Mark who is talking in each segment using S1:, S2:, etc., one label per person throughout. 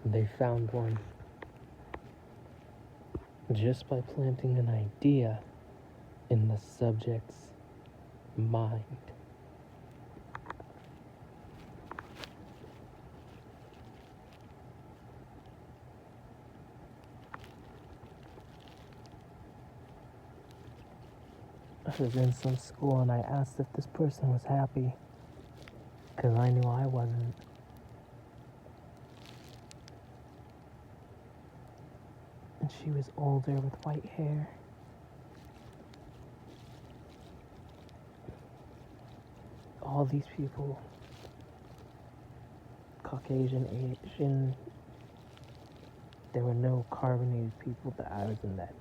S1: They found one just by planting an idea in the subject's mind. I was in some school and I asked if this person was happy because I knew I wasn't. And she was older with white hair. All these people, Caucasian, Asian, there were no carbonated people that I was in that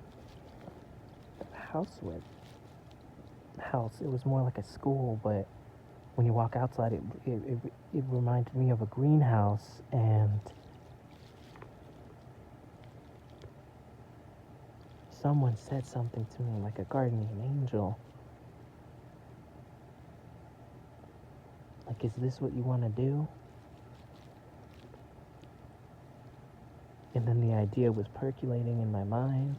S1: house with. It was more like a school, but when you walk outside, it reminded me of a greenhouse, and someone said something to me like a guardian angel. Like, is this what you want to do? And then the idea was percolating in my mind,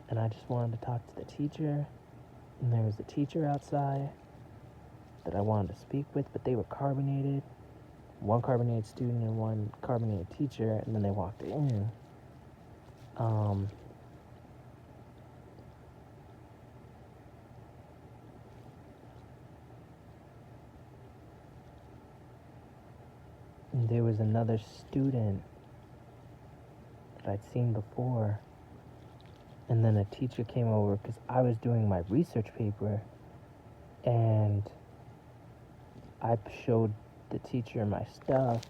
S1: and I just wanted to talk to the teacher. And there was a teacher outside that I wanted to speak with, but they were carbonated. One carbonated student and one carbonated teacher, and then they walked in. And there was another student that I'd seen before. And then a teacher came over because I was doing my research paper, and I showed the teacher my stuff,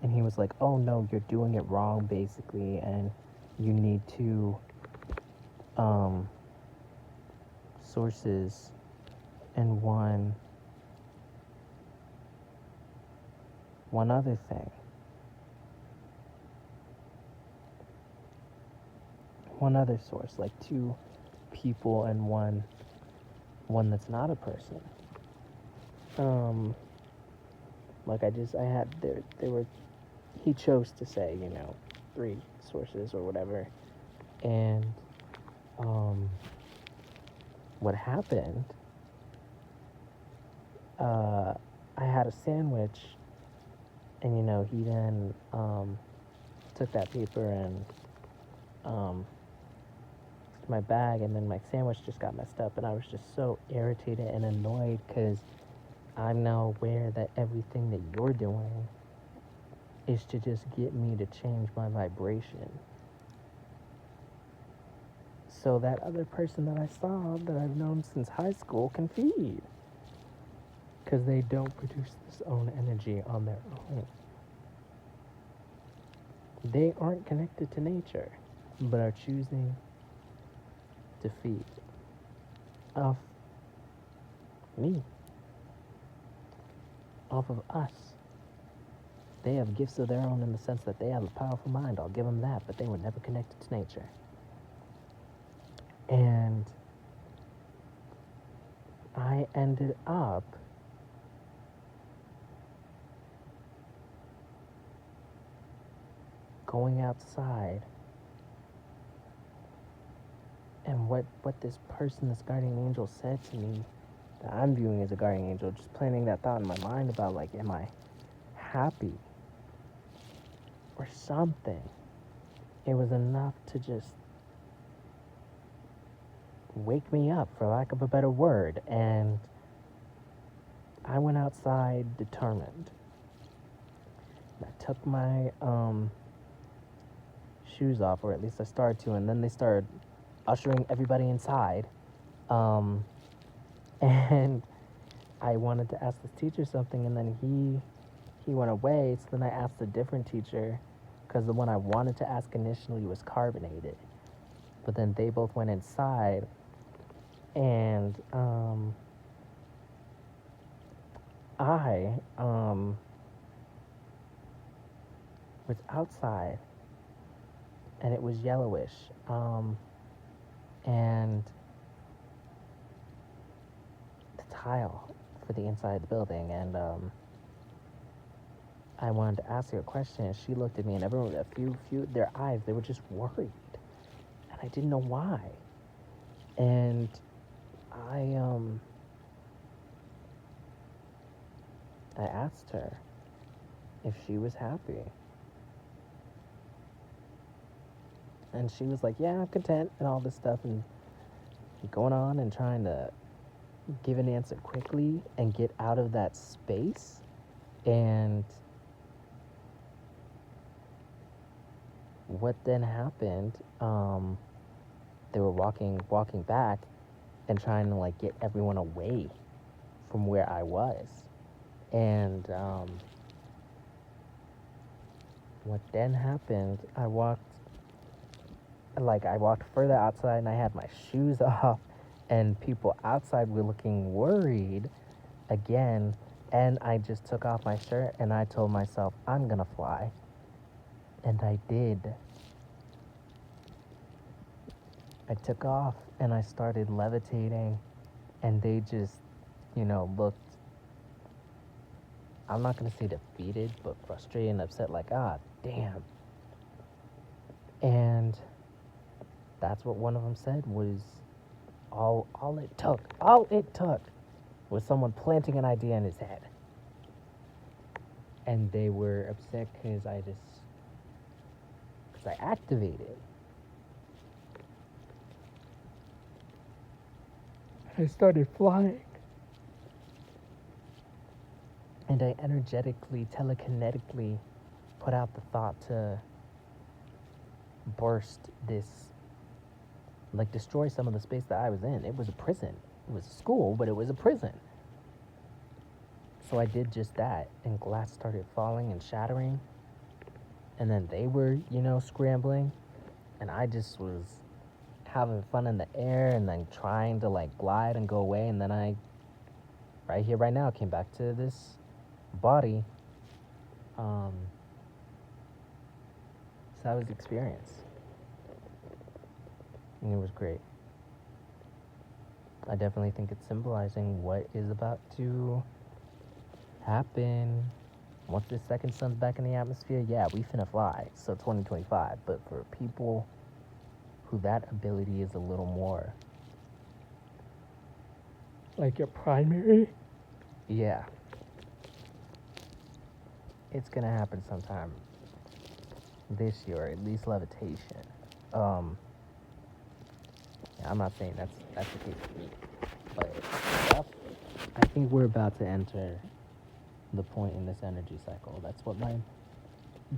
S1: and he was like, oh no, you're doing it wrong basically, and you need to sources. And one other thing, one other source, like two people and one that's not a person. Like I had there were, he chose to say, 3 sources or whatever. And what happened, I had a sandwich, and he then took that paper and my bag, and then my sandwich just got messed up, and I was just so irritated and annoyed because I'm now aware that everything that you're doing is to just get me to change my vibration. So that other person that I saw that I've known since high school can feed. Because they don't produce this own energy on their own. They aren't connected to nature, but are choosing to feed off me, off of us. They have gifts of their own in the sense that they have a powerful mind. I'll give them that, but they were never connected to nature. And I ended up going outside, and what this person, this guardian angel, said to me, that I'm viewing as a guardian angel, just planting that thought in my mind about, like, am I happy or something? It was enough to just wake me up, for lack of a better word. And I went outside determined. I took my shoes off, or at least I started to, and then they started ushering everybody inside. And I wanted to ask this teacher something, and then he went away. So then I asked a different teacher, because the one I wanted to ask initially was carbonated. But then they both went inside, and I was outside, and it was yellowish, and the tile for the inside of the building, and I wanted to ask her a question, and she looked at me, and everyone, their eyes, they were just worried, and I didn't know why. And I I asked her if she was happy, and she was like, "Yeah, I'm content," and all this stuff, and going on and trying to give an answer quickly and get out of that space. And what then happened, they were walking back and trying to like get everyone away from where I was. And what then happened, I walked further outside, and I had my shoes off, and people outside were looking worried again. And I just took off my shirt, and I told myself, I'm gonna fly. And I did. I took off, and I started levitating, and they just, looked, I'm not gonna say defeated, but frustrated and upset, like, damn. And that's what one of them said was all it took was someone planting an idea in his head. And they were upset because I activated. I started flying. And I energetically, telekinetically put out the thought to burst this, like destroy some of the space that I was in. It was a prison. It was a school, but it was a prison. So I did just that, and glass started falling and shattering. And then they were, scrambling. And I just was having fun in the air and then trying to like glide and go away. And then I, right here, right now, came back to this body. So that was the experience. And it was great. I definitely think it's symbolizing what is about to happen. Once the second sun's back in the atmosphere, yeah, we finna fly. So 2025. But for people who that ability is a little more like your primary, yeah, it's gonna happen sometime this year, or at least levitation. Yeah, I'm not saying that's the case for me, but yep, I think we're about to enter the point in this energy cycle. That's what my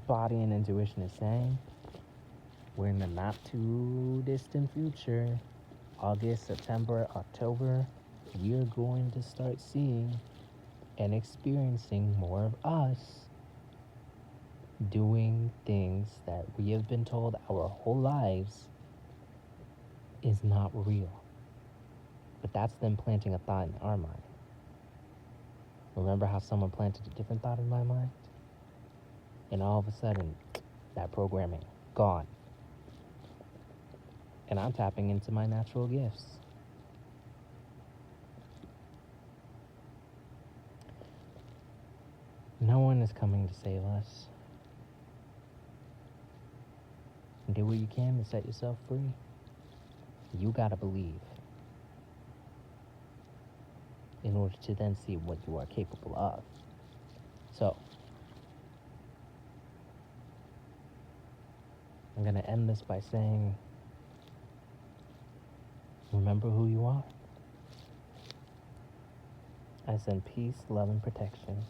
S1: body and intuition is saying. We're in the not too distant future, August, September, October. We are going to start seeing and experiencing more of us doing things that we have been told our whole lives is not real. But that's them planting a thought in our mind. Remember how someone planted a different thought in my mind? And all of a sudden, that programming, gone. And I'm tapping into my natural gifts. No one is coming to save us. Do what you can to set yourself free. You gotta believe in order to then see what you are capable of. So, I'm gonna end this by saying, remember who you are. I send peace, love, and protection